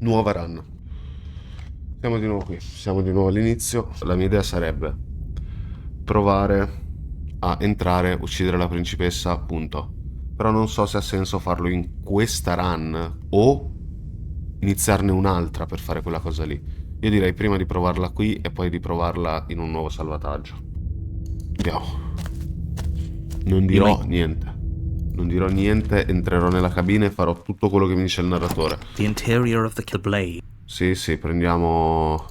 Nuova run. Siamo di nuovo qui, siamo di nuovo all'inizio. La mia idea sarebbe provare a entrare, uccidere la principessa, punto. Però non so se ha senso farlo in questa run o iniziarne un'altra per fare quella cosa lì. Io direi prima di provarla qui e poi di provarla in un nuovo salvataggio. Andiamo. Non dirò niente. Non dirò niente, entrerò nella cabina e farò tutto quello che mi dice il narratore. The interior of the blade. Sì, prendiamo...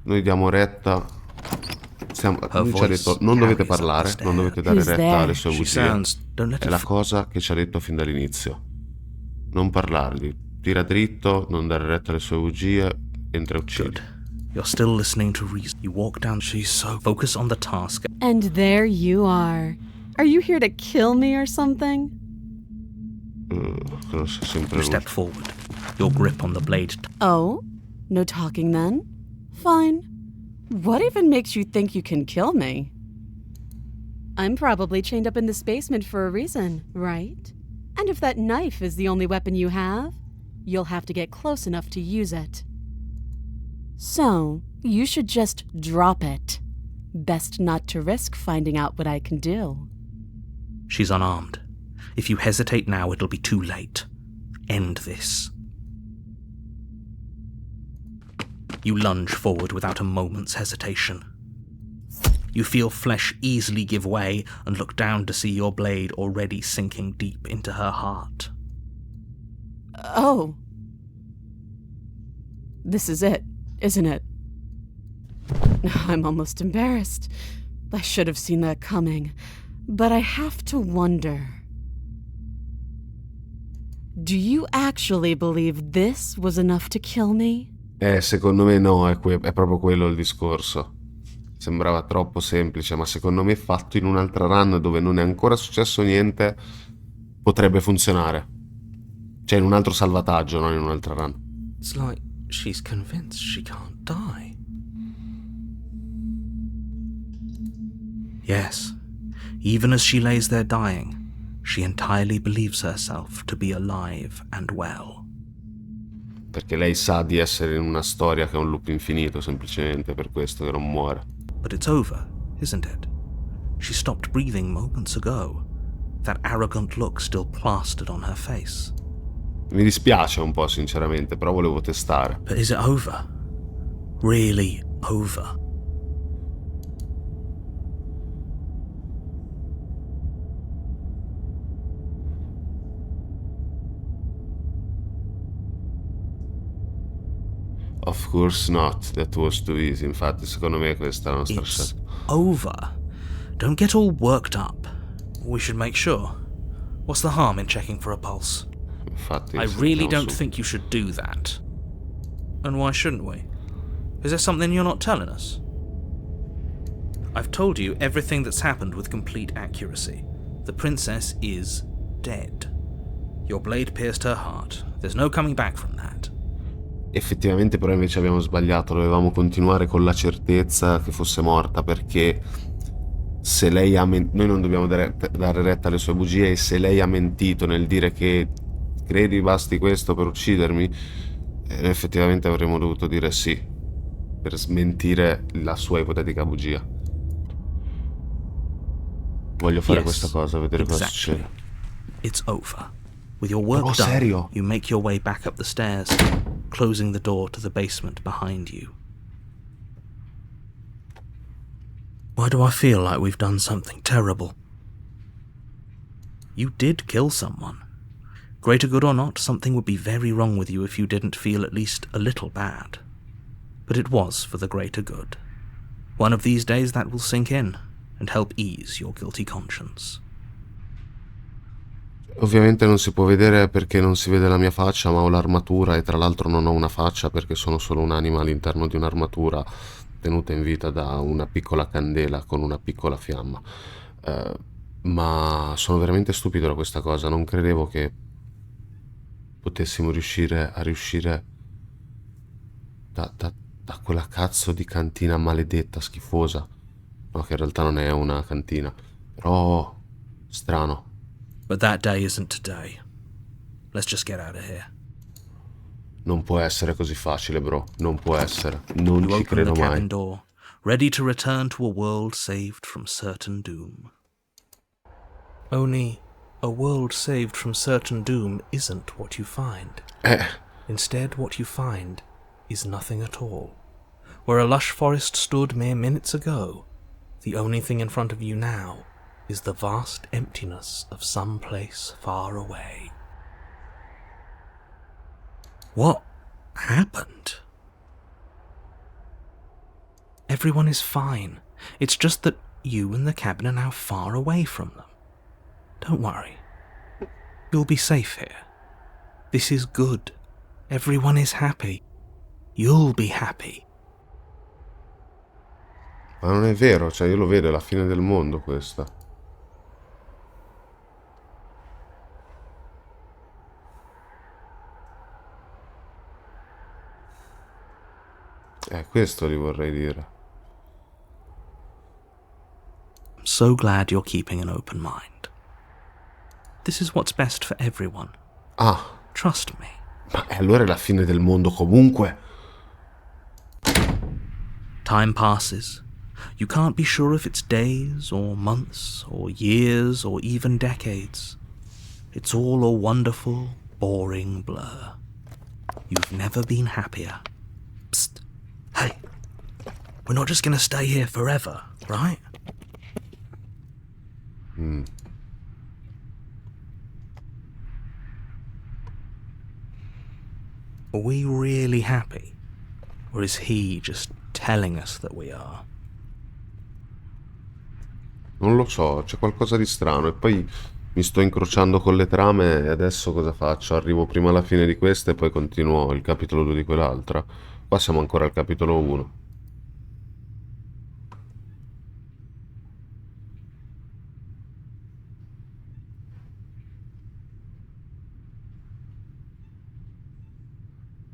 Noi diamo retta. Lui ci ha detto non dovete parlare, non dovete dare retta alle sue bugie. È la cosa che ci ha detto fin dall'inizio. Non parlargli. Tira dritto, non dare retta alle sue bugie, entra e uccidi. You're still listening to reason. You walk down, she's so focus on the task. And there you are. Are you here to kill me or something? You step forward, your grip on the blade. Oh? No talking then? Fine. What even makes you think you can kill me? I'm probably chained up in this basement for a reason, right? And if that knife is the only weapon you have, you'll have to get close enough to use it. So, you should just drop it. Best not to risk finding out what I can do. She's unarmed. If you hesitate now, it'll be too late. End this. You lunge forward without a moment's hesitation. You feel flesh easily give way and look down to see your blade already sinking deep into her heart. Oh. This is it, isn't it? I'm almost embarrassed. I should have seen that coming. But I have to wonder. Do you actually believe this was enough to kill me? Secondo me no, è proprio quello il discorso. Sembrava troppo semplice, ma secondo me fatto in un'altra run dove non è ancora successo niente, potrebbe funzionare. Cioè in un altro salvataggio, non in un'altra run. It's like she's convinced she can't die. Yes, even as she lays there dying, she entirely believes herself to be alive and well. Perché lei sa di essere in una storia che è un loop infinito, semplicemente per questo che non muore. But it's over, isn't it? She stopped breathing moments ago. That arrogant look still plastered on her face. Mi dispiace un po', sinceramente, però volevo testare. But is it over? Really over? Of course not, that was too easy. Infatti, secondo me questa è la nostra scelta. Over. Don't get all worked up. We should make sure. What's the harm in checking for a pulse? Infatti, I really don't think you should do that. And why shouldn't we? Is there something you're not telling us? I've told you everything that's happened with complete accuracy. The princess is dead. Your blade pierced her heart. There's no coming back from that. Effettivamente però invece abbiamo sbagliato, dovevamo continuare con la certezza che fosse morta, perché se lei ha noi non dobbiamo dare retta alle sue bugie, e se lei ha mentito nel dire che credi basti questo per uccidermi, effettivamente avremmo dovuto dire sì per smentire la sua ipotetica bugia. Voglio fare questa cosa, vedere cosa succede. It's over. With your work done, you make your way back up the stairs, closing the door to the basement behind you. Why do I feel like we've done something terrible? You did kill someone. Greater good or not, something would be very wrong with you if you didn't feel at least a little bad. But it was for the greater good. One of these days that will sink in and help ease your guilty conscience. Ovviamente non si può vedere perché non si vede la mia faccia, ma ho l'armatura e tra l'altro non ho una faccia perché sono solo un'anima all'interno di un'armatura tenuta in vita da una piccola candela con una piccola fiamma. Ma sono veramente stupido da questa cosa, non credevo che potessimo riuscire da quella cazzo di cantina maledetta, schifosa. No, che in realtà non è una cantina, però strano. But that day isn't today. Let's just get out of here. Non può essere così facile, bro. Non può essere. Non You ci open credo the mai. cabin door, ready to return to a world saved from certain doom. Only, a world saved from certain doom isn't what you find. Instead, what you find is nothing at all. Where a lush forest stood mere minutes ago, the only thing in front of you now is the vast emptiness of some place far away. What happened? Everyone is fine. It's just that you and the cabin are now far away from them. Don't worry. You'll be safe here. This is good. Everyone is happy. You'll be happy. Ma non è vero, cioè io lo vedo, è la fine del mondo questa. Questo gli vorrei dire. I'm so glad you're keeping an open mind. This is what's best for everyone. Ah, Trust me. ma allora è la fine del mondo comunque? Time passes. You can't be sure if it's days or months or years or even decades. It's all a wonderful, boring blur. You've never been happier. Psst. Hey, we're not just gonna stay here forever, right? Are we really happy? Or is he just telling us that we are? Non lo so, c'è qualcosa di strano e poi mi sto incrociando con le trame e adesso cosa faccio? Arrivo prima alla fine di questa e poi continuo il capitolo 2 di quell'altra. Qua siamo ancora al capitolo 1.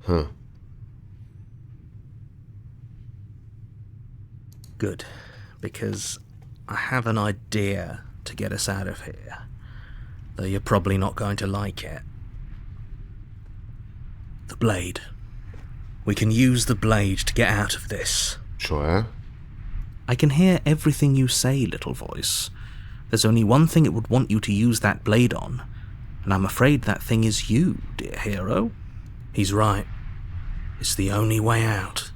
Ah, Good, because I have an idea to get us out of here, though you're probably not going to like it. The blade. We can use the blade to get out of this. cioè? I can hear everything you say, little voice. There's only one thing it would want you to use that blade on, and I'm afraid that thing is you, dear hero. He's right. It's the only way out.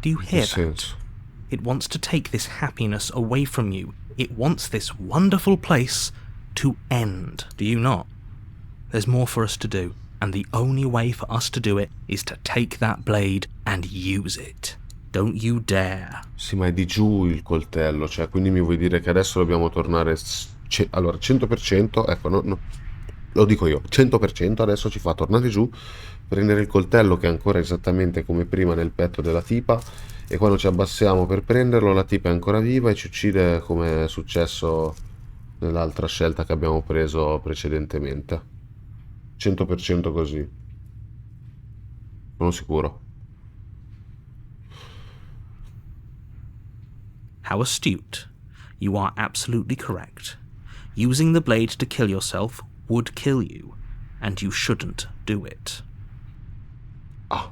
Do you hear Che that? senso? It wants to take this happiness away from you. It wants this wonderful place to end. Do you not? There's more for us to do, and the only way for us to do it is to take that blade and use it. Don't you dare. Sì, ma è di giù il coltello, cioè quindi mi vuoi dire che adesso dobbiamo tornare... allora, 100%, ecco, lo dico io, 100% adesso ci fa tornare giù, prendere il coltello che è ancora esattamente come prima nel petto della tipa e quando ci abbassiamo per prenderlo la tipa è ancora viva e ci uccide come è successo nell'altra scelta che abbiamo preso precedentemente. 100% così. Sono sicuro. How astute. You are absolutely correct. Using the blade to kill yourself would kill you, and you shouldn't do it. Ah,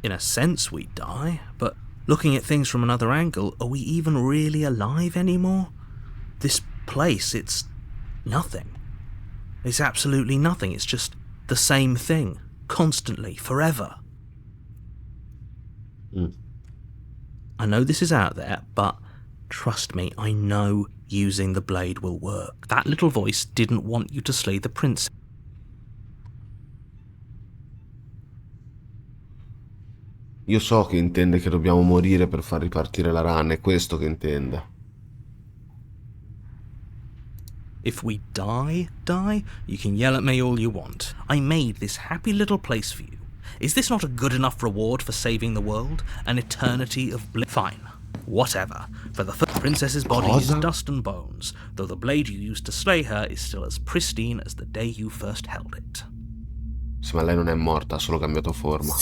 In a sense, we die, but looking at things from another angle, are we even really alive anymore? This place, it's nothing. It's absolutely nothing. It's just the same thing, constantly, forever. I know this is out there, but trust me, I know using the blade will work. That little voice didn't want you to slay the princess. io so che intende che dobbiamo morire per far ripartire la rana, è questo che intende. If we die, you can yell at me all you want. I made this happy little place for you. Is this not a good enough reward for saving the world? An eternity of bliss? Fine. Whatever. For the princess's body Cosa? is dust and bones, though the blade you used to slay her is still as pristine as the day you first held it. Sì, ma lei non è morta, ha solo cambiato forma.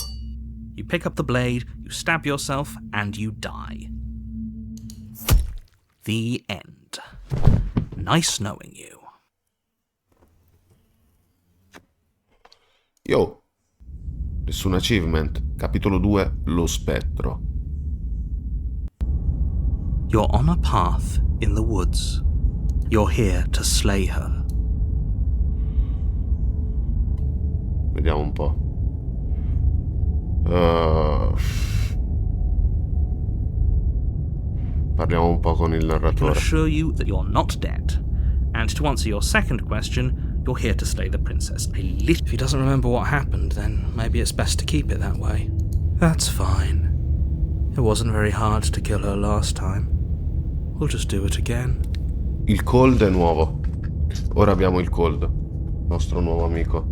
You pick up the blade, you stab yourself, and you die. The end. Nice knowing you. Nessun achievement. Capitolo 2, lo spettro. You're on a path in the woods. You're here to slay her. Vediamo un po'. Parliamo un po' con il I can narratore. assure you that you're not dead. And to answer your second question, you're here to slay the princess. If he doesn't remember what happened, then maybe it's best to keep it that way. That's fine. It wasn't very hard to kill her last time. We'll just do it again. Il cold è nuovo. Ora abbiamo il cold, nostro nuovo amico.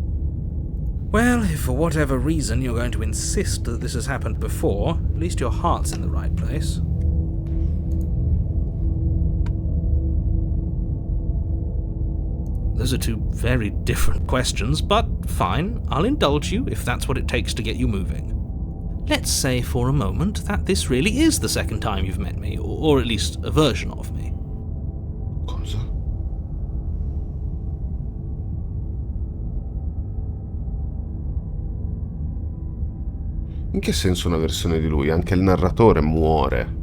Well, if for whatever reason you're going to insist that this has happened before, at least your heart's in the right place. Those are two very different questions, but fine, I'll indulge you if that's what it takes to get you moving. Let's say for a moment that this really is the second time you've met me, or at least a version of me. Cosa? In che senso una versione di lui? Anche il narratore muore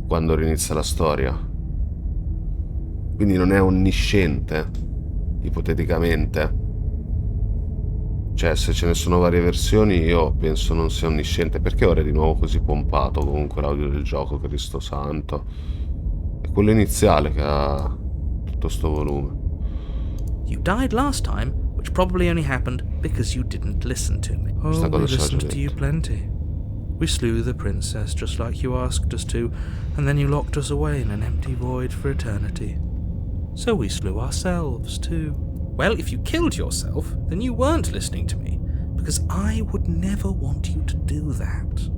quando rinizia la storia. Quindi non è onnisciente, ipoteticamente. Cioè, se ce ne sono varie versioni, io penso non sia onnisciente. Perché ora è di nuovo così pompato comunque l'audio del gioco, Cristo santo? È quello iniziale che ha tutto sto volume. You died last time, which probably only happened because you didn't listen to me. Oh, Questa we cosa ce l'ha già listened to you detto. plenty. We slew the princess just like you asked us to, and then you locked us away in an empty void for eternity. So we slew ourselves too. Well, if you killed yourself, then you weren't listening to me, because I would never want you to do that.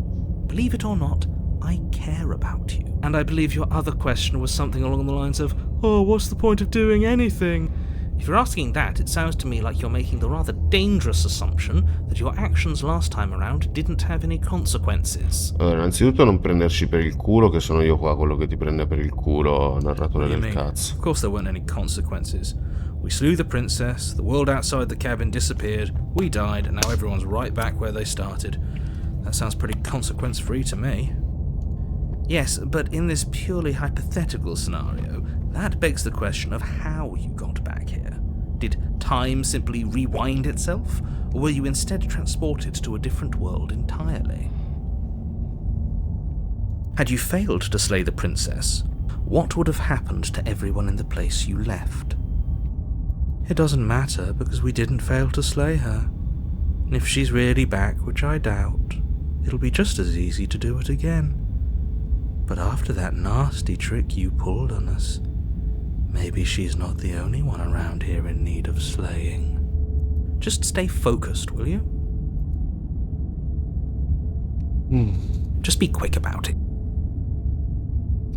Believe it or not, I care about you. And I believe your other question was something along the lines of, oh, what's the point of doing anything? If you're asking that, it sounds to me like you're making the rather dangerous assumption that your actions last time around didn't have any consequences. Allora, innanzitutto non prenderci per il culo, che sono io qua quello che ti prende per il culo, narratore What do you del mean? cazzo. Of course there weren't any consequences. We slew the princess, the world outside the cabin disappeared, we died, and now everyone's right back where they started. That sounds pretty consequence-free to me. Yes, but in this purely hypothetical scenario, that begs the question of how you got back here. Did time simply rewind itself, or were you instead transported to a different world entirely? Had you failed to slay the princess, what would have happened to everyone in the place you left? It doesn't matter, because we didn't fail to slay her. And if she's really back, which I doubt, it'll be just as easy to do it again. But after that nasty trick you pulled on us, maybe she's not the only one around here in need of slaying. Just stay focused, will you? Just be quick about it.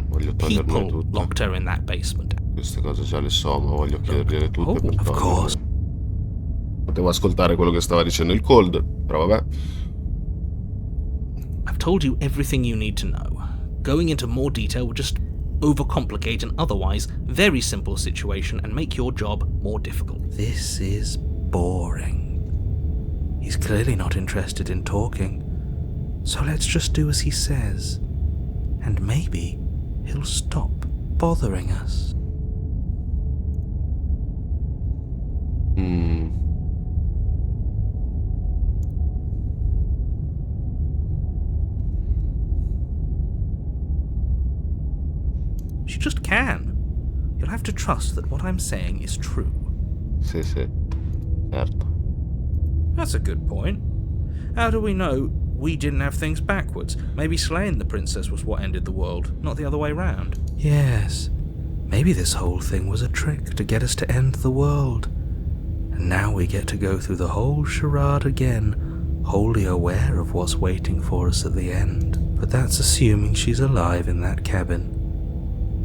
Voglio toglierne People tutte. locked her in that basement. Queste cose già le so, ma voglio chiedergliele tutte Oh, per of toglierle. course. Potevo ascoltare quello che stava dicendo il cold, però vabbè. I've told you everything you need to know. Going into more detail would just overcomplicate an otherwise very simple situation and make your job more difficult. This is boring. He's clearly not interested in talking. So let's just do as he says. And maybe he'll stop bothering us. She just can. You'll have to trust that what I'm saying is true. Sì, certo. That's a good point. How do we know we didn't have things backwards? Maybe slaying the princess was what ended the world, not the other way round. Yes. Maybe this whole thing was a trick to get us to end the world. And now we get to go through the whole charade again, wholly aware of what's waiting for us at the end. But that's assuming she's alive in that cabin.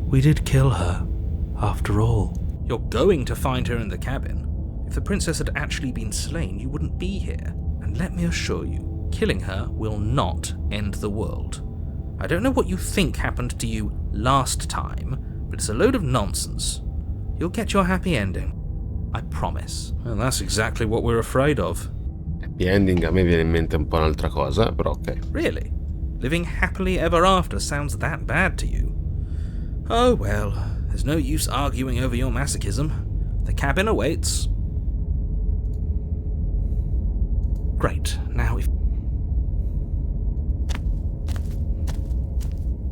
We did kill her, after all. You're going to find her in the cabin. If the princess had actually been slain, you wouldn't be here. And let me assure you, killing her will not end the world. I don't know what you think happened to you last time, but it's a load of nonsense. You'll get your happy ending. I promise. Well, that's exactly what we're afraid of. Di ending a me viene in mente un po' un'altra cosa, però ok. Really? Living happily ever after sounds that bad to you? Oh well, there's no use arguing over your masochism. The cabin awaits. Great, now if...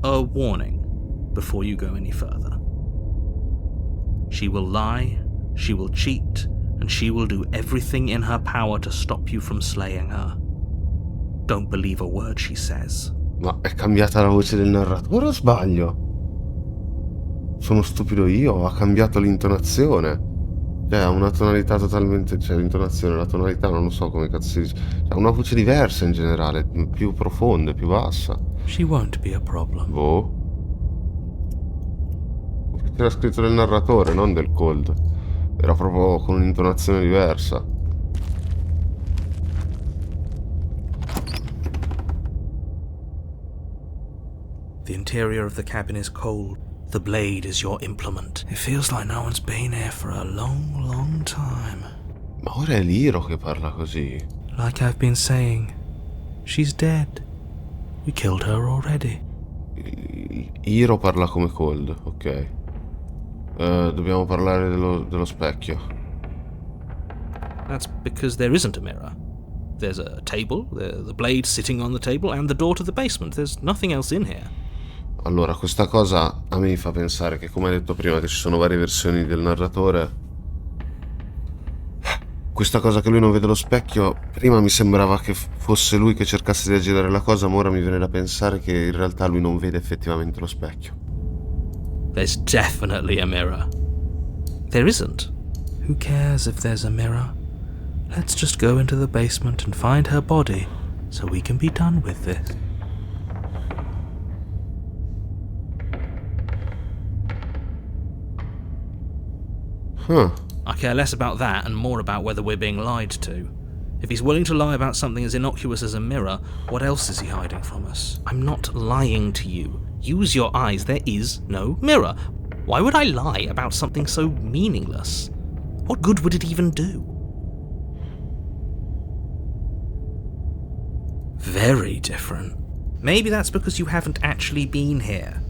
A warning before you go any further. She will lie, she will cheat, and she will do everything in her power to stop you from slaying her. Don't believe a word she says. Ma è cambiata la voce del narratore o sbaglio? Sono stupido io? Ha cambiato l'intonazione? Cioè, ha una tonalità totalmente... Cioè, l'intonazione, la tonalità, non lo so come cazzo si dice. Cioè, ha una voce diversa in generale, più profonda, più bassa. She won't be a problem. Boh. C'era scritto del narratore, non del cold. Era proprio con un'intonazione diversa. The interior of the cabin is cold. The blade is your implement. It feels like no one's been here for a long, long time. Ma ora è Liro che parla così. Like I've been saying, she's dead. We killed her already. Hiro parla come cold, ok. Dobbiamo parlare dello specchio. That's because there isn't a mirror. There's a table, the blade sitting on the table, and the door to the basement. There's nothing else in here. Allora, questa cosa a me mi fa pensare che, come detto prima, che ci sono varie versioni del narratore. Questa cosa che lui non vede lo specchio, prima mi sembrava che fosse lui che cercasse di aggirare la cosa, ma ora mi viene da pensare che in realtà lui non vede effettivamente lo specchio. There's definitely a mirror. There isn't. Who cares if there's a mirror? Let's just go into the basement and find her body, so we can be done with this. Huh. I care less about that and more about whether we're being lied to. If he's willing to lie about something as innocuous as a mirror, what else is he hiding from us? I'm not lying to you. Use your eyes. There is no mirror. Why would I lie about something so meaningless? What good would it even do? Very different. Maybe that's because you haven't actually been here.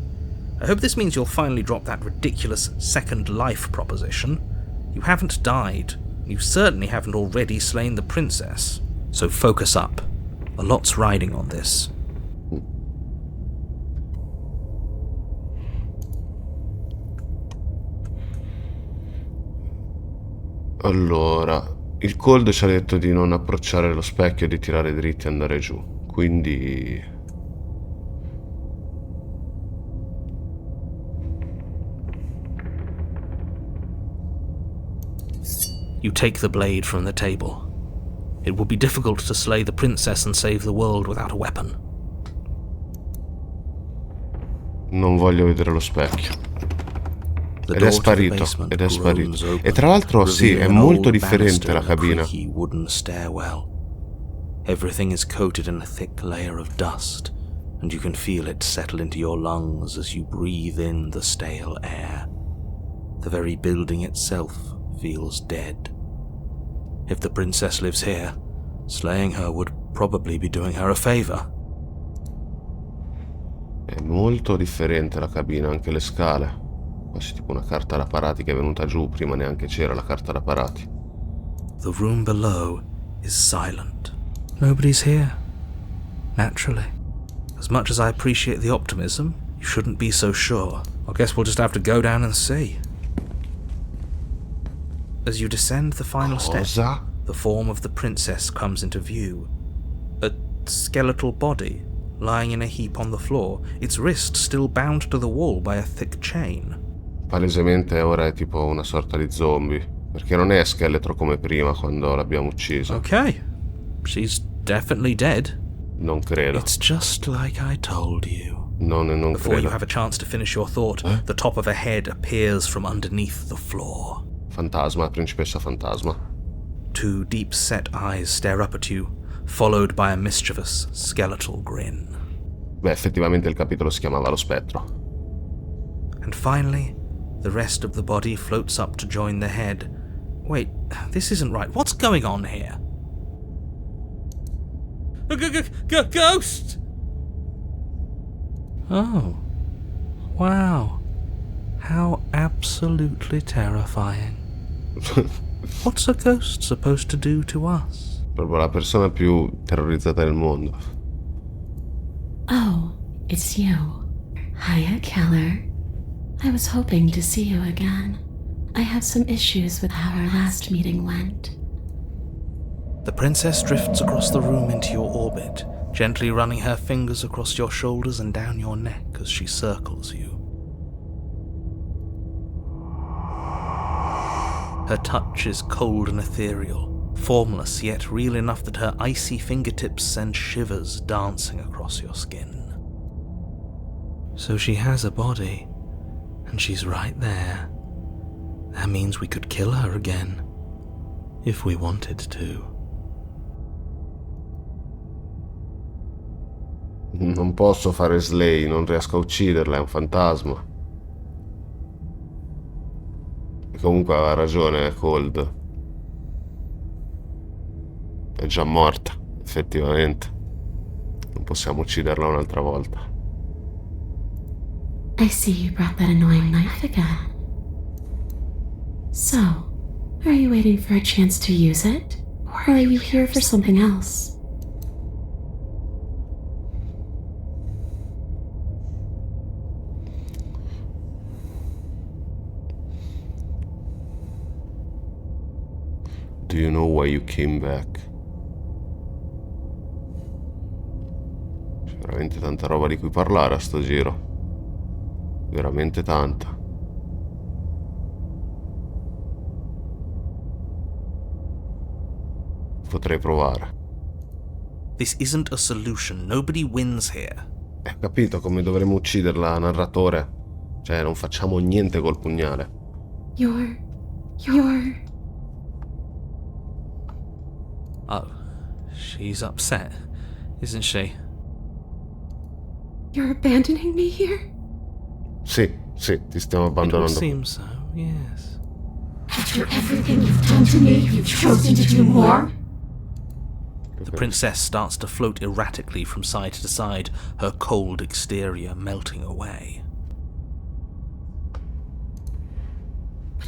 I hope this means you'll finally drop that ridiculous second life proposition. You haven't died. You certainly haven't already slain the princess. So focus up. A lot's riding on this. Allora, il cold ci ha detto di non approcciare lo specchio e di tirare dritti e andare giù. Quindi... You take the blade from the table. It would be difficult to slay the princess and save the world without a weapon. Non voglio vedere lo specchio. The Ed è door to the sparito, basement ed è sparito. groans open, E tra l'altro sì, è revealing an molto old differente banister la and a cabina. creaky wooden stairwell. Everything is coated in a thick layer of dust, and you can feel it settle into your lungs as you breathe in the stale air. The very building itself feels dead. If the princess lives here, slaying her would probably be doing her a favor. È molto differente la cabina, anche le scale. Quasi tipo una carta da parati che è venuta giù, prima neanche c'era la carta da parati. The room below is silent. Nobody's here. Naturally. As much as I appreciate the optimism, you shouldn't be so sure. I guess we'll just have to go down and see. As you descend the final step, Cosa? the form of the princess comes into view. A skeletal body, lying in a heap on the floor, its wrist still bound to the wall by a thick chain. Palesemente ora è tipo una sorta di zombie, perché non è scheletro come prima quando l'abbiamo uccisa. Okay, she's definitely dead. Non credo. It's just like I told you. Non Before you credo. have a chance to finish your thought, the top of a head appears from underneath the floor. Fantasma, principessa fantasma. Two deep-set eyes stare up at you, followed by a mischievous, skeletal grin. Beh, effettivamente il capitolo si chiamava Lo spettro. And finally, the rest of the body floats up to join the head. Wait, this isn't right. What's going on here? Ghost! Oh. Wow. How absolutely terrifying. What's a ghost supposed to do to us? Proprio la persona più terrorizzata del mondo. Oh, it's you. Hiya, Keller. I was hoping to see you again. I have some issues with how our last meeting went. The princess drifts across the room into your orbit, gently running her fingers across your shoulders and down your neck as she circles you. Her touch is cold and ethereal, formless yet real enough that her icy fingertips send shivers dancing across your skin. So she has a body, and she's right there. That means we could kill her again, if we wanted to. Non posso fare slay, non riesco a ucciderla, è un fantasma. E comunque aveva ragione, Cold. È già morta, effettivamente. Non possiamo ucciderla un'altra volta. I see you brought that annoying knife again. So, are you waiting for a chance to use it? Or are you here for something else? Do you know why you came back? C'è veramente tanta roba di cui parlare a sto giro. Veramente tanta. Potrei provare. This isn't a solution. Nobody wins here. Capito come dovremmo ucciderla, narratore? Cioè, non facciamo niente col pugnale. You're... Oh, she's upset, isn't she? You're abandoning me here? Sì, ti stiamo It would abbandonando. seem so, yes. After everything you've done to me, you've chosen to do more? The princess starts to float erratically from side to side, her cold exterior melting away.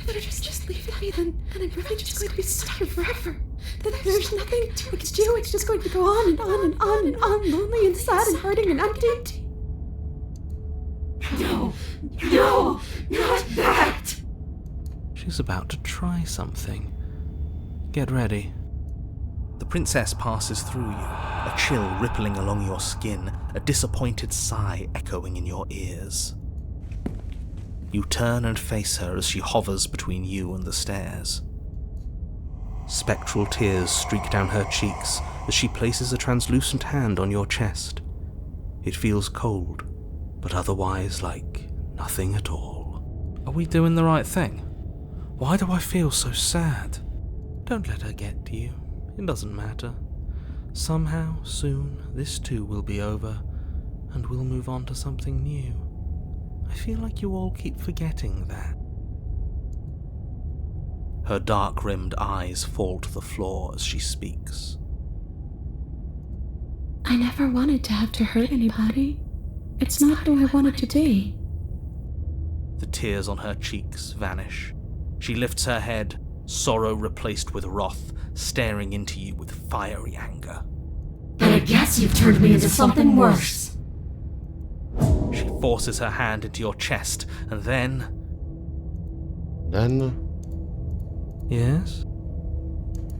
But if you're just leaving me, then I'm really just going to be stuck here forever. There's nothing we can do. It's just going to go on and on and on and on, lonely and sad and hurting and empty. No, not that! She's about to try something. Get ready. The princess passes through you, a chill rippling along your skin, a disappointed sigh echoing in your ears. You turn and face her as she hovers between you and the stairs. Spectral tears streak down her cheeks as she places a translucent hand on your chest. It feels cold, but otherwise like nothing at all. Are we doing the right thing? Why do I feel so sad? Don't let her get to you. It doesn't matter. Somehow, soon, this too will be over, and we'll move on to something new. I feel like you all keep forgetting that. Her dark-rimmed eyes fall to the floor as she speaks. I never wanted to have to hurt anybody. It's not who I wanted to be. The tears on her cheeks vanish. She lifts her head, sorrow replaced with wrath, staring into you with fiery anger. But I guess you've turned me into something worse. She forces her hand into your chest, and then... Then? Yes?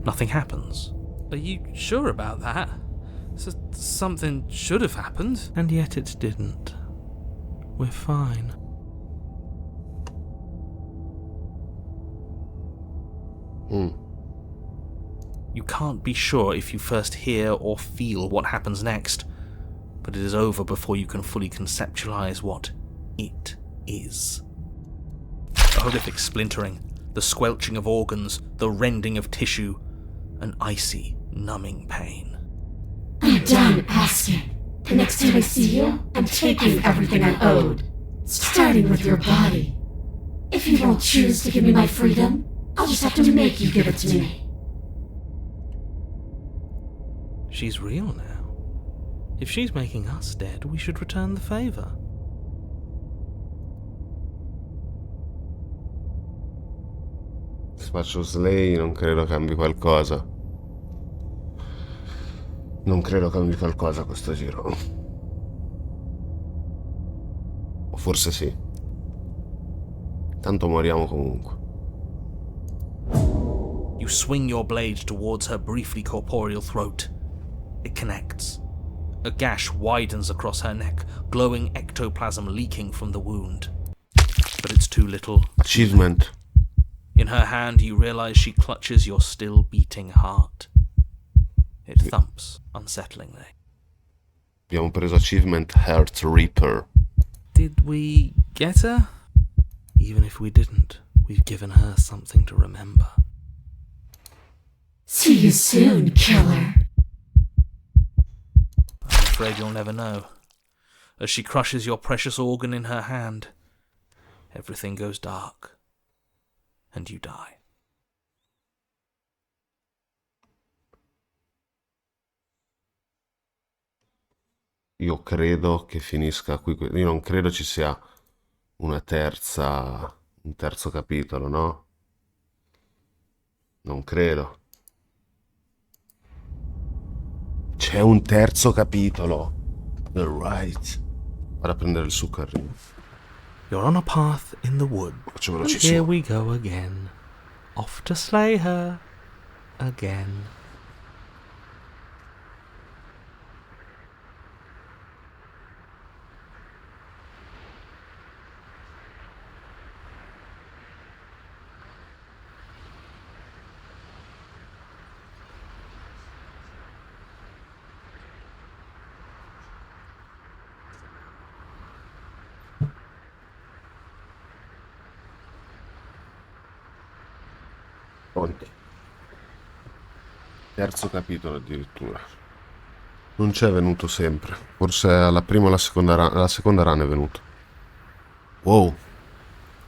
Nothing happens. Are you sure about that? Something should have happened. And yet it didn't. We're fine. You can't be sure if you first hear or feel what happens next, but it is over before you can fully conceptualize what it is. A horrific splintering, the squelching of organs, the rending of tissue, an icy, numbing pain. I'm done asking. The next time I see you, I'm taking everything I owed. Starting with your body. If you won't choose to give me my freedom, I'll just have to make you give it to me. She's real now. If she's making us dead, we should return the favor. Se faccio slay non credo cambi qualcosa. Non credo cambi qualcosa questo giro. O forse sì. Tanto moriamo comunque. You swing your blade towards her briefly corporeal throat. It connects. A gash widens across her neck, glowing ectoplasm leaking from the wound. But it's too little. Achievement. In her hand, you realize she clutches your still beating heart. It thumps unsettlingly. Abbiamo preso achievement Heart Reaper. Did we get her? Even if we didn't, we've given her something to remember. See you soon, killer. I'm afraid you'll never know. As she crushes your precious organ in her hand, everything goes dark, and you die. Io credo che finisca qui. Io non credo ci sia un terzo capitolo, no? Non credo. C'è un terzo capitolo. The right. Vado a prendere il succo, arrivo. You're on a path in the wood. Faccio Here velocissimo. we go again. Off to slay her. Again. Pronti. Terzo capitolo addirittura. Non c'è venuto sempre. Forse alla prima o alla seconda run è venuto. Wow.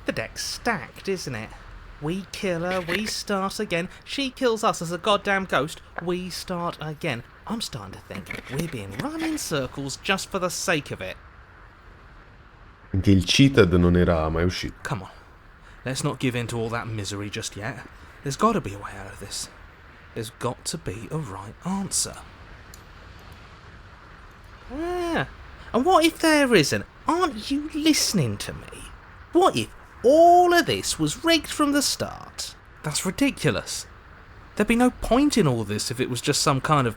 The deck's stacked, isn't it? We kill her, we start again. She kills us as a goddamn ghost, we start again. I'm starting to think we're being run in circles just for the sake of it. Anche il cheated non era mai uscito. Come on, let's not give in to all that misery just yet. There's got to be a way out of this. There's got to be a right answer. Ah, and what if there isn't? Aren't you listening to me? What if all of this was rigged from the start? That's ridiculous. There'd be no point in all this if it was just some kind of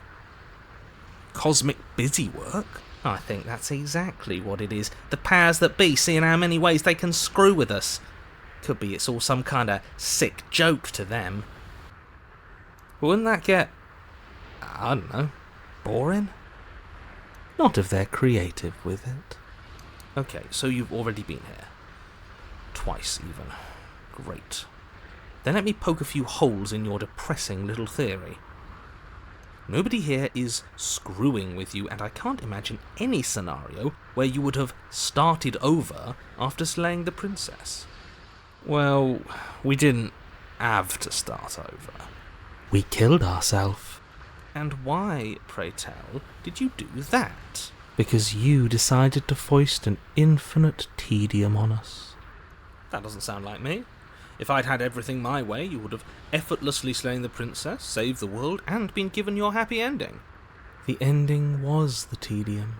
cosmic busy work. I think that's exactly what it is. The powers that be seeing how many ways they can screw with us. Could be it's all some kind of sick joke to them. Wouldn't that get, I don't know, boring? Not if they're creative with it. Okay, so you've already been here. Twice, even. Great. Then let me poke a few holes in your depressing little theory. Nobody here is screwing with you, and I can't imagine any scenario where you would have started over after slaying the princess. Well, we didn't have to start over. We killed ourselves. And why, pray tell, did you do that? Because you decided to foist an infinite tedium on us. That doesn't sound like me. If I'd had everything my way, you would have effortlessly slain the princess, saved the world, and been given your happy ending. The ending was the tedium.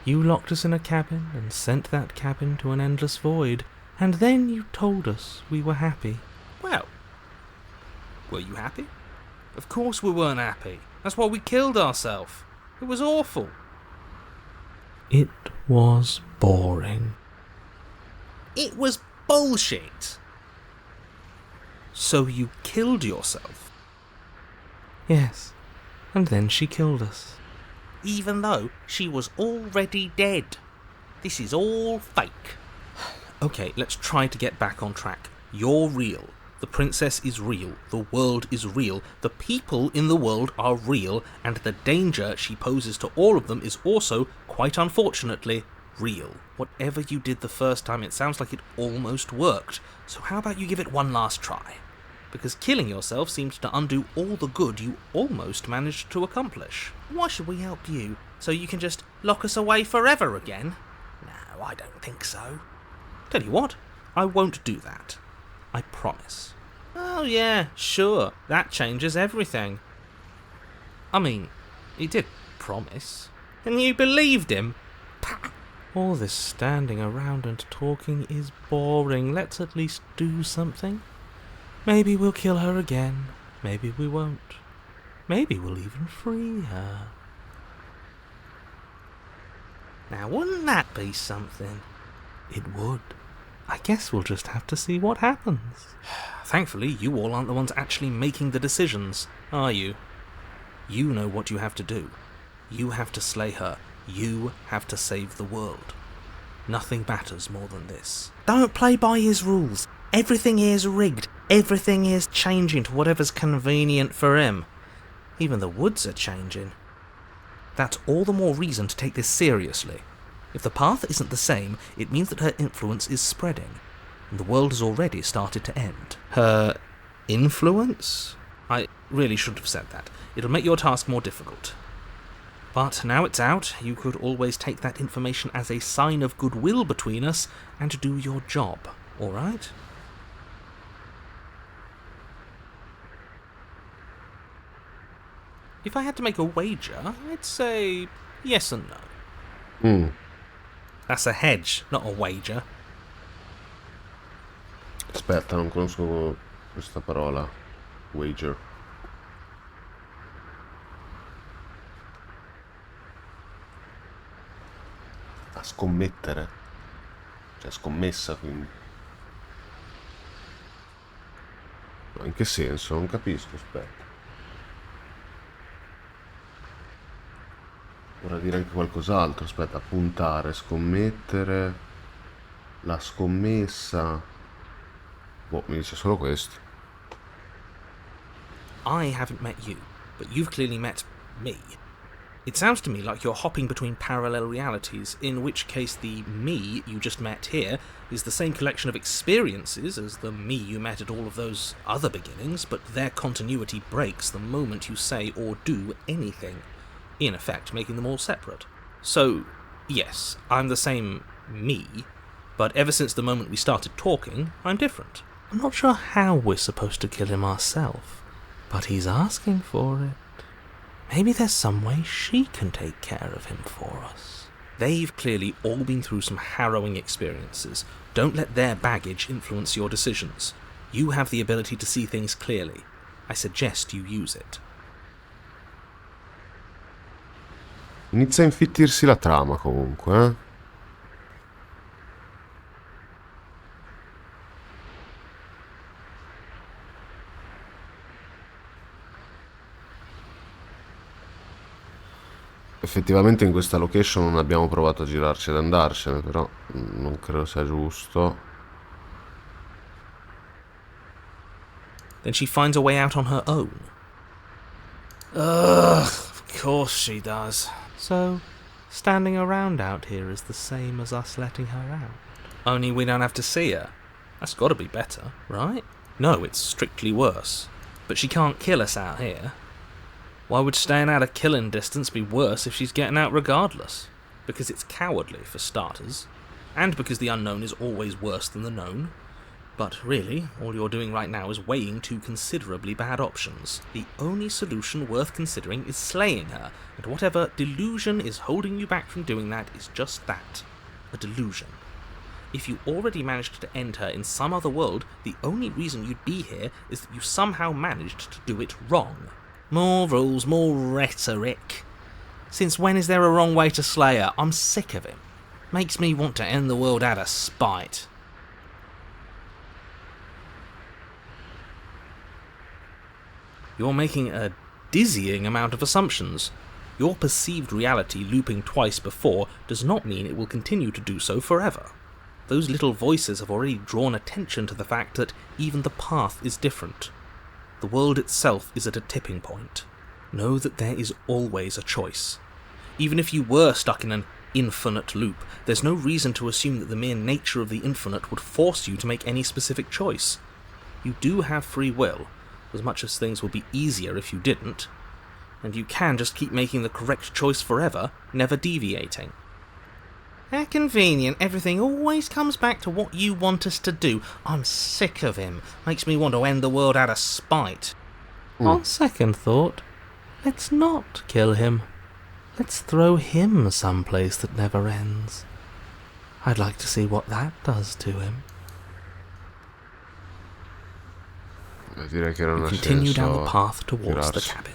You locked us in a cabin and sent that cabin to an endless void, and then you told us we were happy. Well, were you happy? Of course we weren't happy. That's why we killed ourselves. It was awful. It was boring. It was bullshit. So you killed yourself? Yes, and then she killed us. Even though she was already dead. This is all fake. Okay, let's try to get back on track. You're real. The princess is real. The world is real. The people in the world are real. And the danger she poses to all of them is also, quite unfortunately, real. Whatever you did the first time, it sounds like it almost worked. So how about you give it one last try? because killing yourself seemed to undo all the good you almost managed to accomplish. Why should we help you? So you can just lock us away forever again? No, I don't think so. Tell you what, I won't do that. I promise. Oh yeah, sure, that changes everything. I mean, he did promise. And you believed him? Pah. All this standing around and talking is boring. Let's at least do something. Maybe we'll kill her again. Maybe we won't. Maybe we'll even free her. Now, wouldn't that be something? It would. I guess we'll just have to see what happens. Thankfully, you all aren't the ones actually making the decisions, are you? You know what you have to do. You have to slay her. You have to save the world. Nothing matters more than this. Don't play by his rules. Everything here's rigged. Everything here's changing to whatever's convenient for him. Even the woods are changing. That's all the more reason to take this seriously. If the path isn't the same, it means that her influence is spreading, and the world has already started to end. Her influence? I really shouldn't have said that. It'll make your task more difficult. But now it's out, you could always take that information as a sign of goodwill between us and do your job, alright? If I had to make a wager, I'd say yes and no. That's a hedge, not a wager. Aspetta, non conosco questa parola. Wager. A scommettere. Cioè scommessa, quindi. No, in che senso? Non capisco, aspetta. Vorrà dire anche qualcos'altro. Aspetta, puntare, scommettere, la scommessa. Boh, mi dice solo questo. I haven't met you, but you've clearly met me. It sounds to me like you're hopping between parallel realities, in which case the me you just met here is the same collection of experiences as the me you met at all of those other beginnings, but their continuity breaks the moment you say or do anything, in effect making them all separate. So, yes, I'm the same me, but ever since the moment we started talking, I'm different. I'm not sure how we're supposed to kill him ourselves, but he's asking for it. Maybe there's some way she can take care of him for us. They've clearly all been through some harrowing experiences. Don't let their baggage influence your decisions. You have the ability to see things clearly. I suggest you use it. Inizia a infittirsi la trama comunque, eh? Effettivamente in questa location non abbiamo provato a girarci ed andarcene, però non credo sia giusto. Then she finds a way out on her own. Ugh, of course she does. So, standing around out here is the same as us letting her out. Only we don't have to see her. That's gotta be better, right? No, it's strictly worse. But she can't kill us out here. Why would staying out of killing distance be worse if she's getting out regardless? Because it's cowardly, for starters, and because the unknown is always worse than the known. But really, all you're doing right now is weighing two considerably bad options. The only solution worth considering is slaying her, and whatever delusion is holding you back from doing that is just that, a delusion. If you already managed to end her in some other world, the only reason you'd be here is that you somehow managed to do it wrong. More rules, more rhetoric. Since when is there a wrong way to slay her? I'm sick of him. Makes me want to end the world out of spite. You're making a dizzying amount of assumptions. Your perceived reality looping twice before does not mean it will continue to do so forever. Those little voices have already drawn attention to the fact that even the path is different. The world itself is at a tipping point. Know that there is always a choice. Even if you were stuck in an infinite loop, there's no reason to assume that the mere nature of the infinite would force you to make any specific choice. You do have free will, as much as things would be easier if you didn't. And you can just keep making the correct choice forever, never deviating. How convenient, everything always comes back to what you want us to do. I'm sick of him. Makes me want to end the world out of spite. On second thought, let's not kill him. Let's throw him someplace that never ends. I'd like to see what that does to him. Direi che non ha Continue down the senso path towards the girarsi. cabin.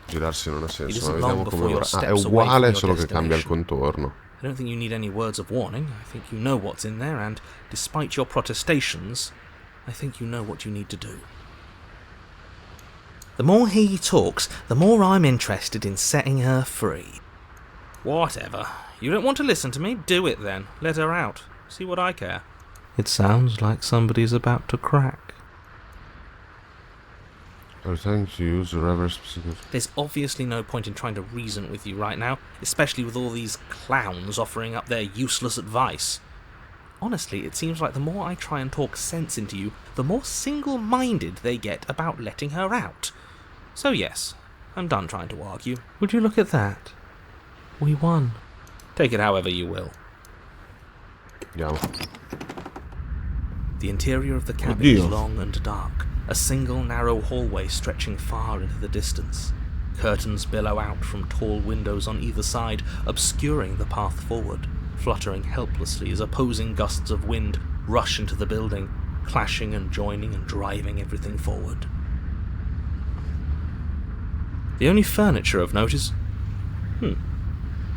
Girarsi non ha senso, isn't ma long vediamo before come you're ora. Ah, è steps away uguale, from solo your che cambia il destination. contorno. I don't think you need any words of warning. I think you know what's in there, and despite your protestations, I think you know what you need to do. The more he talks, the more I'm interested in setting her free. Whatever. You don't want to listen to me? Do it then. Let her out. See what I care. It sounds like somebody's about to crack. Are trying to use reverse specific. There's obviously no point in trying to reason with you right now, especially with all these clowns offering up their useless advice. Honestly, it seems like the more I try and talk sense into you, the more single-minded they get about letting her out. So yes, I'm done trying to argue. Would you look at that? We won. Take it however you will. Andiamo. The interior of the cabin Oddio. is long and dark, a single narrow hallway stretching far into the distance. Curtains billow out from tall windows on either side, obscuring the path forward, fluttering helplessly as opposing gusts of wind rush into the building, clashing and joining and driving everything forward. The only furniture of note is...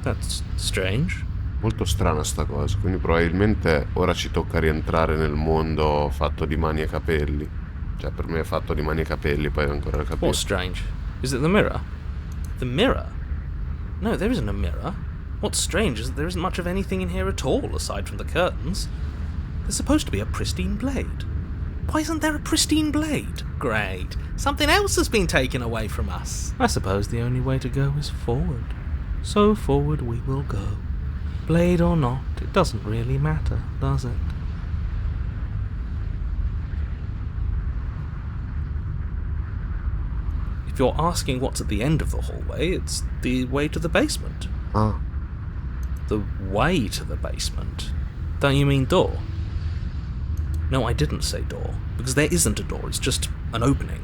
that's strange. Molto strana sta cosa, quindi probabilmente ora ci tocca rientrare nel mondo fatto di mani e capelli. Cioè, per me è fatto di mani e capelli, poi ancora capire. What's strange? Is it the mirror? The mirror? No, there isn't a mirror. What's strange is that there isn't much of anything in here at all, aside from the curtains. There's supposed to be a pristine blade. Why isn't there a pristine blade? Great. Something else has been taken away from us. I suppose the only way to go is forward. So forward we will go. Blade or not, it doesn't really matter, does it? If you're asking what's at the end of the hallway, it's the way to the basement. Ah, The way to the basement? Don't you mean door? No, I didn't say door, because there isn't a door, it's just an opening.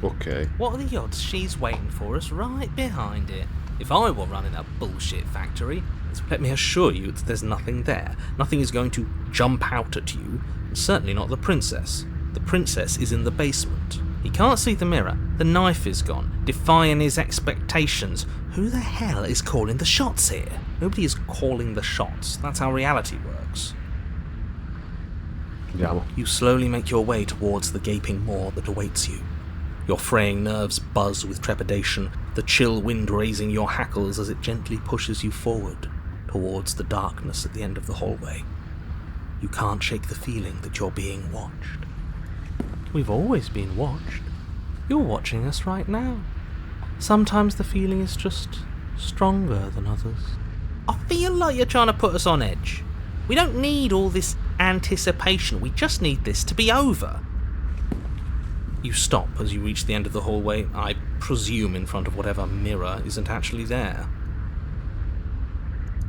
ok. What are the odds she's waiting for us right behind it? If I were running a bullshit factory, let me assure you that there's nothing there. Nothing is going to jump out at you, and certainly not the princess. The princess is in the basement. He can't see the mirror. The knife is gone, defying his expectations. Who the hell is calling the shots here? Nobody is calling the shots. That's how reality works. Andiamo. You slowly make your way towards the gaping maw that awaits you. Your fraying nerves buzz with trepidation, the chill wind raising your hackles as it gently pushes you forward, towards the darkness at the end of the hallway. You can't shake the feeling that you're being watched. We've always been watched. You're watching us right now. Sometimes the feeling is just stronger than others. I feel like you're trying to put us on edge. We don't need all this anticipation, we just need this to be over. You stop as you reach the end of the hallway, I presume in front of whatever mirror isn't actually there.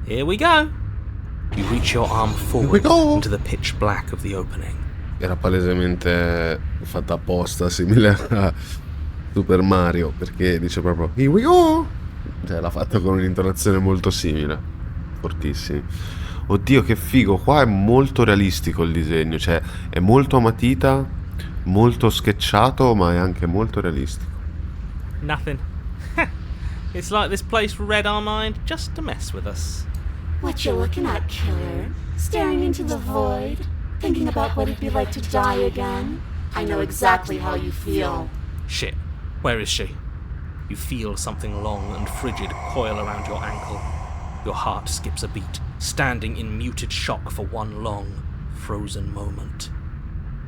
Here we go! You reach your arm forward go! into the pitch black of the opening. Era palesemente fatta apposta, simile a Super Mario, perché dice proprio Here we go! Cioè, l'ha fatto con un'intonazione molto simile. Fortissimi. Oddio, che figo, qua è molto realistico il disegno, cioè è molto a matita, molto sketchato, ma è anche molto realistico. Nothing. It's like this place read our mind just to mess with us. What you looking at, killer? Staring into the void? Thinking about what it'd be like to die again? I know exactly how you feel. Shit, where is she? You feel something long and frigid coil around your ankle. Your heart skips a beat, standing in muted shock for one long, frozen moment.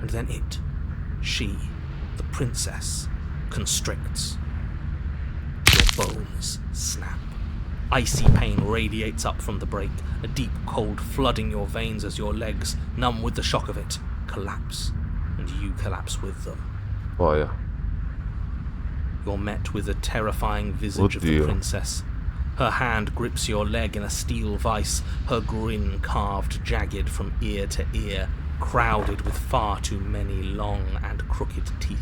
And then it, she, the princess, constricts. Your bones snap. Icy pain radiates up from the break, a deep cold flooding your veins as your legs, numb with the shock of it, collapse. and you collapse with them. Poi. You're met with the terrifying visage of the Oddio. princess. Her hand grips your leg in a steel vice, her grin carved jagged from ear to ear, crowded with far too many long and crooked teeth.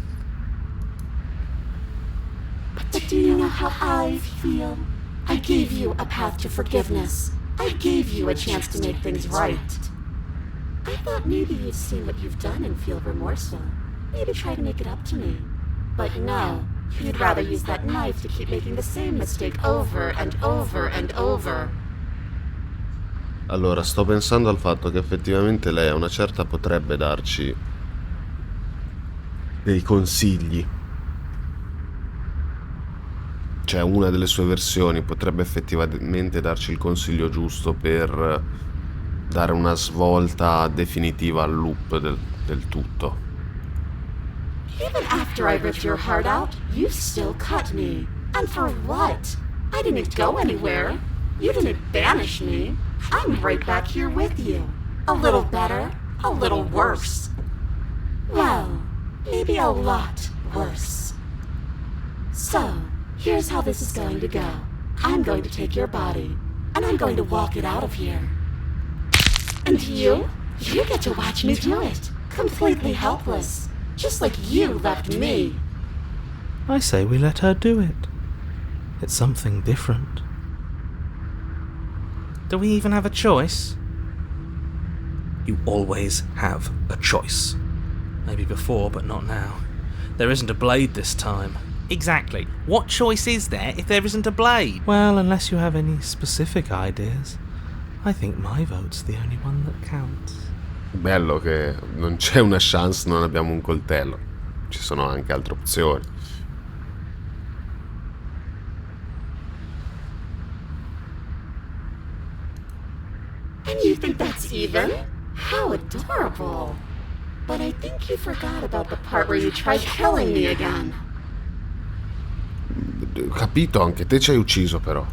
But do you know how I feel? I gave you a path to forgiveness. I gave you a chance to make things right. I thought maybe you'd see what you've done and feel remorseful. Maybe try to make it up to me. But no, you'd rather use that knife to keep making the same mistake over and over and over. Allora, sto pensando al fatto che effettivamente lei a una certa potrebbe darci dei consigli. Cioè, una delle sue versioni potrebbe effettivamente darci il consiglio giusto per dare una svolta definitiva al loop del tutto. Even after I ripped your heart out, you still cut me. And for what? I didn't go anywhere. You didn't banish me. I'm right back here with you. A little better, a little worse. Well, maybe a lot worse. So, here's how this is going to go. I'm going to take your body, and I'm going to walk it out of here. And you get to watch me do it, completely helpless, just like you left me. I say we let her do it. It's something different. Do we even have a choice? You always have a choice. Maybe before, but not now. There isn't a blade this time. Exactly. What choice is there if there isn't a blade? Well, unless you have any specific ideas, I think my vote's the only one that counts. Bello che non c'è una chance, non abbiamo un coltello. Ci sono anche altre opzioni. And you think that's even? How adorable. But I think you forgot about the part where you tried killing me again. Capito, anche te ci hai ucciso però.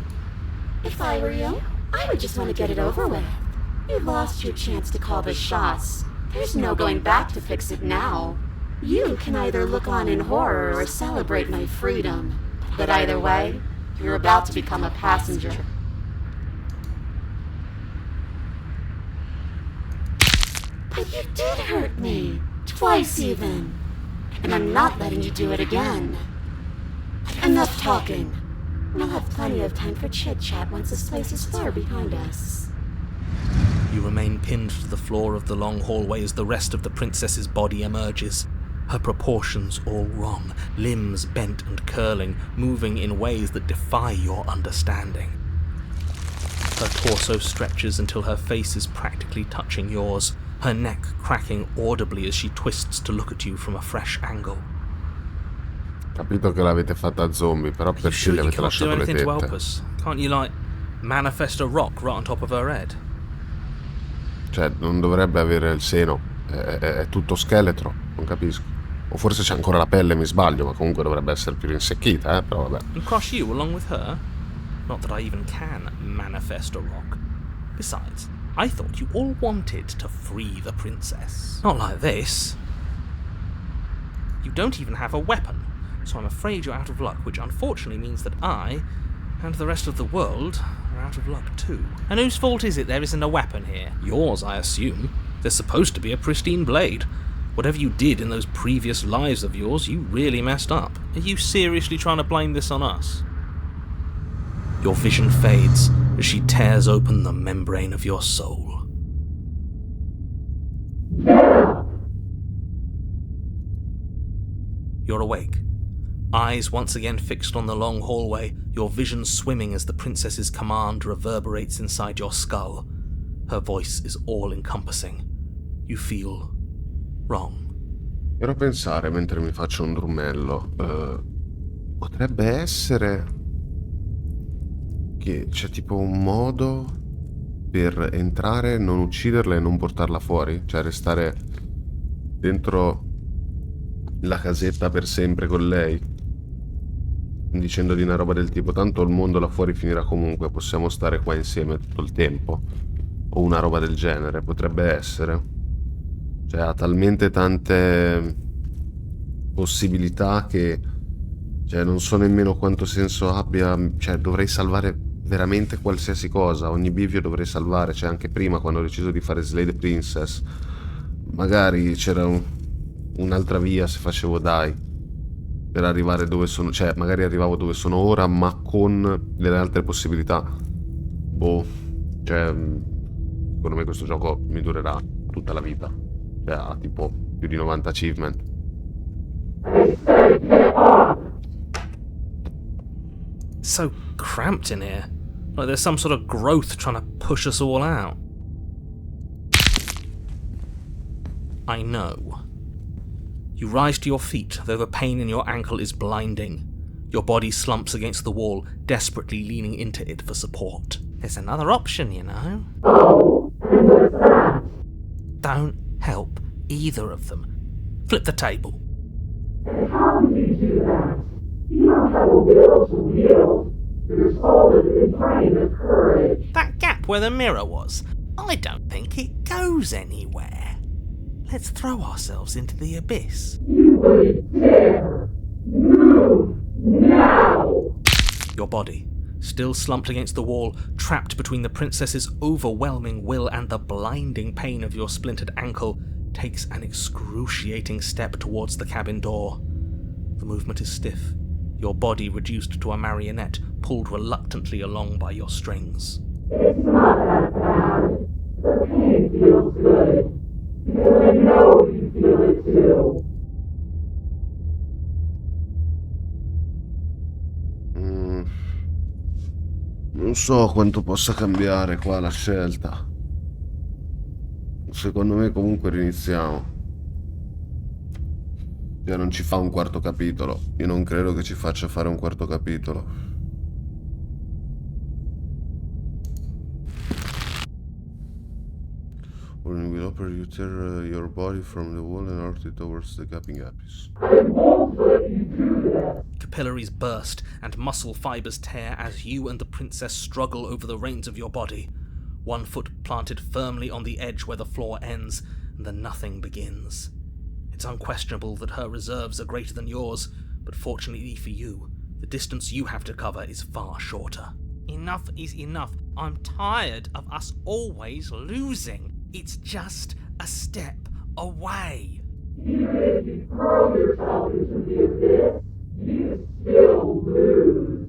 If I were you, I would just want to get it over with. You lost your chance to call the shots. There's no going back to fix it now. You can either look on in horror or celebrate my freedom. But either way, you're about to become a passenger. But you did hurt me. Twice even. And I'm not letting you do it again. Enough talking. We'll have plenty of time for chit-chat once this place is far behind us. You remain pinned to the floor of the long hallway as the rest of the princess's body emerges. Her proportions all wrong, limbs bent and curling, moving in ways that defy your understanding. Her torso stretches until her face is practically touching yours, her neck cracking audibly as she twists to look at you from a fresh angle. Capito che l'avete fatta zombie, però You perché sure gli you avete can't do lasciato le anything to help tette? us? Can't you, like, manifest a rock right on top of her head? Cioè, non dovrebbe avere il seno. È tutto scheletro, non capisco. O forse c'è ancora la pelle, mi sbaglio, ma comunque dovrebbe essere più rinsecchita, però vabbè. And crush you along with her? Not that I even can manifest a rock. Besides, I thought you all wanted to free the princess. Not like this. You don't even have a weapon, so I'm afraid you're out of luck, which unfortunately means that I, and the rest of the world, are out of luck too. And whose fault is it there isn't a weapon here? Yours, I assume. There's supposed to be a pristine blade. Whatever you did in those previous lives of yours, you really messed up. Are you seriously trying to blame this on us? Your vision fades as she tears open the membrane of your soul. You're awake, eyes once again fixed on the long hallway, your vision swimming as the princess's command reverberates inside your skull. Her voice is all-encompassing. You feel wrong. Ero a pensare mentre mi faccio un drumello. Potrebbe essere che c'è tipo un modo per entrare, non ucciderla e non portarla fuori? Cioè restare dentro la casetta per sempre con lei? Dicendo di una roba del tipo, tanto il mondo là fuori finirà comunque, possiamo stare qua insieme tutto il tempo. O una roba del genere, potrebbe essere. Cioè ha talmente tante possibilità che, cioè, non so nemmeno quanto senso abbia. Cioè, dovrei salvare veramente qualsiasi cosa, ogni bivio dovrei salvare. Cioè, anche prima quando ho deciso di fare Slay the Princess, magari c'era un'altra via se facevo die per arrivare dove sono. Cioè, magari arrivavo dove sono ora, ma con delle altre possibilità. Boh, cioè, secondo me questo gioco mi durerà tutta la vita. Cioè, ha tipo più di 90 achievement. So cramped in here. Like there's some sort of growth trying to push us all out. I know. You rise to your feet, though the pain in your ankle is blinding. Your body slumps against the wall, desperately leaning into it for support. There's another option, you know. Oh, and what's that? Don't help either of them. Flip the table. And how do you do that? You don't have a will to wield. Your soul is in train of courage. That gap where the mirror was, I don't think it goes anywhere. Let's throw ourselves into the abyss. You wouldn't dare. Move now. Your body, still slumped against the wall, trapped between the princess's overwhelming will and the blinding pain of your splintered ankle, takes an excruciating step towards the cabin door. The movement is stiff, your body reduced to a marionette, pulled reluctantly along by your strings. It's not that bad. The pain feels good. Because I know you feel it too. Non so quanto possa cambiare qua la scelta. Secondo me comunque riniziamo. Cioè non ci fa un quarto capitolo. Io non credo che ci faccia fare un quarto capitolo. When you will operate, you tear your body from the wall and hurl it towards the gaping abyss. I won't let you do that. Capillaries burst and muscle fibers tear as you and the princess struggle over the reins of your body. One foot planted firmly on the edge where the floor ends, and the nothing begins. It's unquestionable that her reserves are greater than yours, but fortunately for you, the distance you have to cover is far shorter. Enough is enough. I'm tired of us always losing. It's just a step away. Even if you throw yourself into the abyss, you still lose.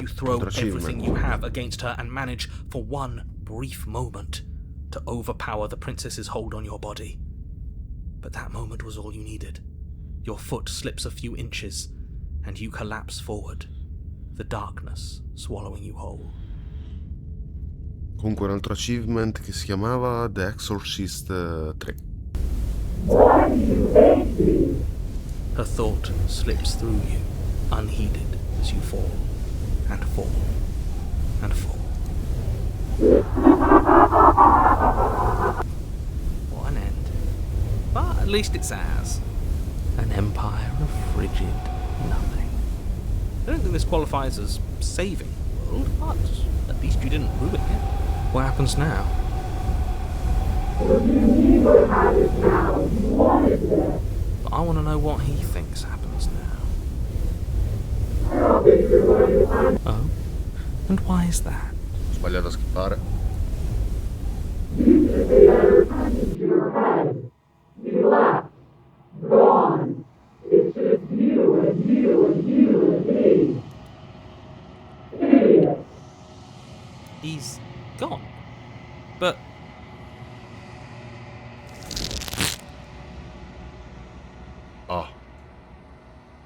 You throw Achievement. everything you have against her and manage, for one brief moment, to overpower the princess's hold on your body. But that moment was all you needed. Your foot slips a few inches, and you collapse forward, the darkness swallowing you whole. Comunque un altro achievement che si chiamava The Exorcist 3. Why do you hate me? Her thought slips through you, unheeded, as you fall, and fall, and fall. What an end. But at least it's ours. An empire of frigid nothing. I don't think this qualifies as saving the world, but at least you didn't ruin it. What happens now? What do you mean what happens now? You wanted this. But I want to know what he thinks happens now. I don't think you're going to find. Oh? And why is that? Ho sbagliato a skippare. You just ate everything into your head. You left. Gone. It's just you and you and you and me. Idiot. He's gone. But Ah,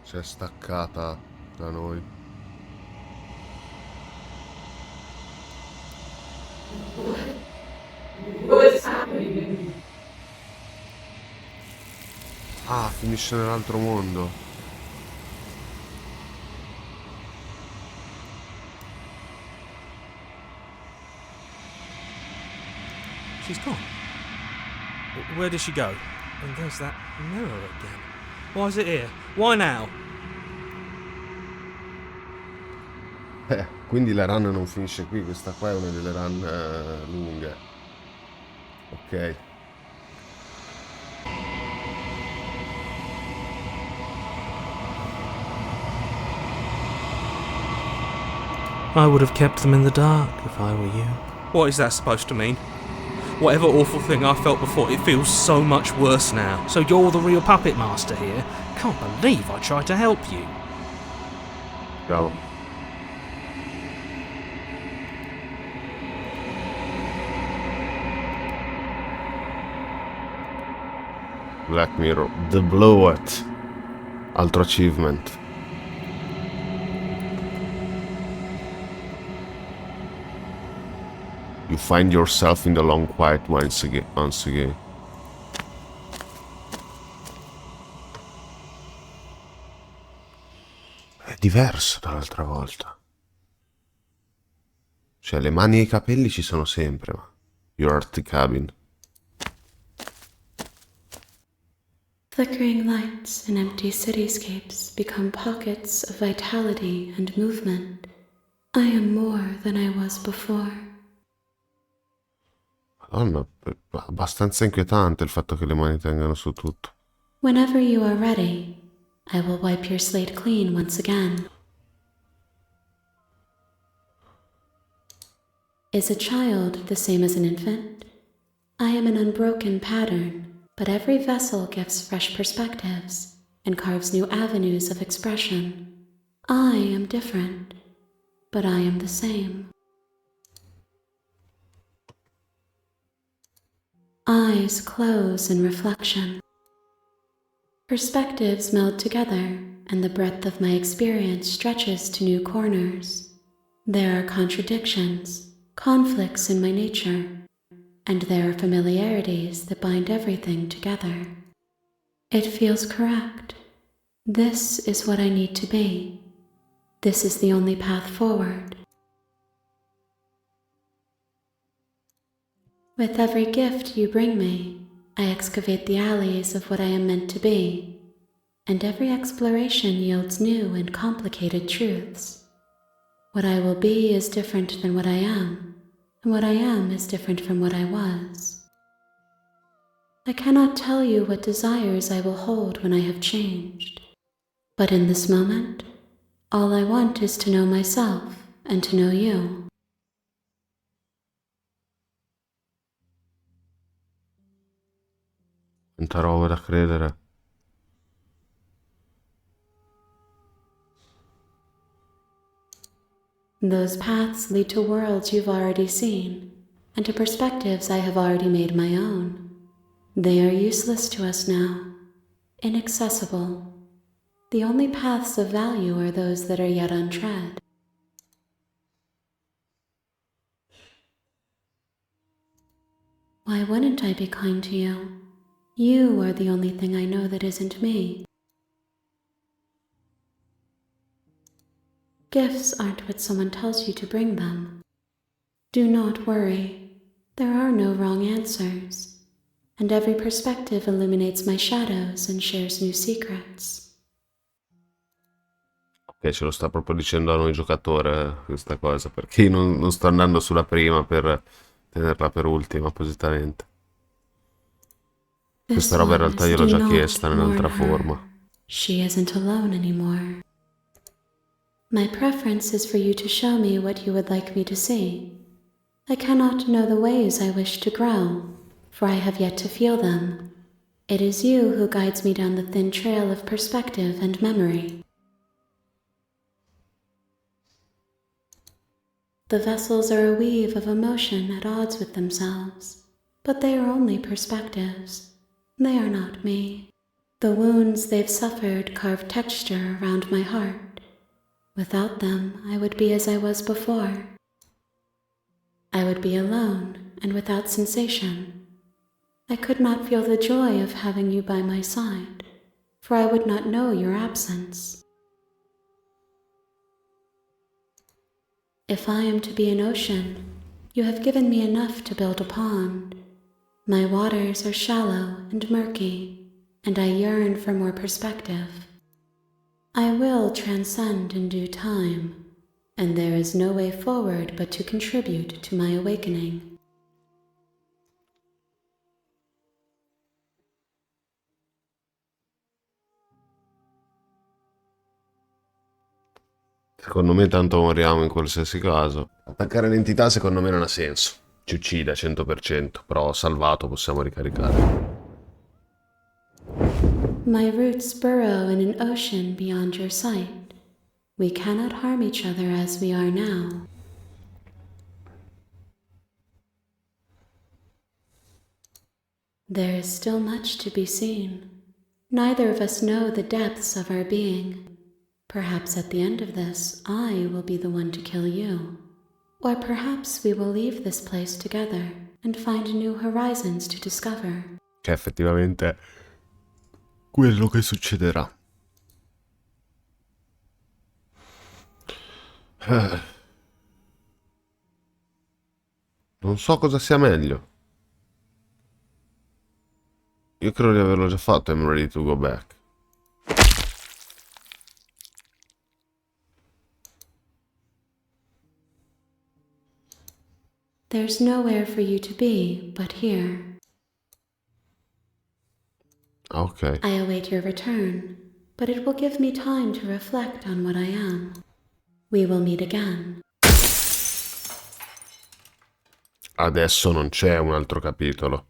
si è staccata da noi. What's happening? Ah, finisce nell'altro mondo. she's gone. Where did she go? And there's that mirror again. Why is it here? Why now? Quindi la run non finisce qui, questa qua è una delle run lunghe. Ok. I would have kept them in the dark if I were you. What is that supposed to mean? Whatever awful thing I felt before, it feels so much worse now. So you're the real puppet master here? Can't believe I tried to help you. Bravo. Black Mirror, The Blowout. Altro achievement. You find yourself in the long quiet once again. È diverso dall'altra volta. Cioè, le mani e i capelli ci sono sempre, ma... Your Art Cabin. Flickering lights in empty cityscapes become pockets of vitality and movement. I am more than I was before. Madonna, è abbastanza inquietante il fatto che le mani tengano su tutto. Whenever you are ready, I will wipe your slate clean once again. Is a child the same as an infant? I am an unbroken pattern, but every vessel gives fresh perspectives and carves new avenues of expression. I am different, but I am the same. Eyes close in reflection. Perspectives meld together, and the breadth of my experience stretches to new corners. There are contradictions, conflicts in my nature, and there are familiarities that bind everything together. It feels correct. This is what I need to be. This is the only path forward. With every gift you bring me, I excavate the alleys of what I am meant to be, and every exploration yields new and complicated truths. What I will be is different than what I am, and what I am is different from what I was. I cannot tell you what desires I will hold when I have changed, but in this moment, all I want is to know myself and to know you. Tanta roba da credere. Those paths lead to worlds you've already seen, and to perspectives I have already made my own. They are useless to us now, inaccessible. The only paths of value are those that are yet untread. Why wouldn't I be kind to you? You are the only thing I know that isn't me. Gifts aren't what someone tells you to bring them. Do not worry. There are no wrong answers, and every perspective illuminates my shadows and shares new secrets. Ok, ce lo sta proprio dicendo a noi giocatore questa cosa, perché io non sto andando sulla prima per tenerla per ultima appositamente. Questa This roba in one realtà is io l'ho do già not chiesta nell'altra mourn her. forma. She isn't alone anymore. My preference is for you to show me what you would like me to see. I cannot know the ways I wish to grow, for I have yet to feel them. It is you who guides me down the thin trail of perspective and memory. The vessels are a weave of emotion at odds with themselves, but they are only perspectives. They are not me. The wounds they've suffered carve texture around my heart. Without them, I would be as I was before. I would be alone and without sensation. I could not feel the joy of having you by my side, for I would not know your absence. If I am to be an ocean, you have given me enough to build a pond. My waters are shallow and murky, and I yearn for more perspective. I will transcend in due time, and there is no way forward but to contribute to my awakening. Secondo me tanto moriamo in qualsiasi caso. Attaccare l'entità secondo me non ha senso. Ci uccide 100%, però salvato possiamo ricaricare. My roots burrow in an ocean beyond your sight. We cannot harm each other as we are now. There is still much to be seen. Neither of us know the depths of our being. Perhaps at the end of this, I will be the one to kill you. Or perhaps we will leave this place together and find new horizons to discover. Che effettivamente è quello che succederà. Non so cosa sia meglio. Io credo di averlo già fatto, I'm ready to go back. There's nowhere for you to be but here. Ah, ok. I await your return, but it will give me time to reflect on what I am. We will meet again. Adesso non c'è un altro capitolo.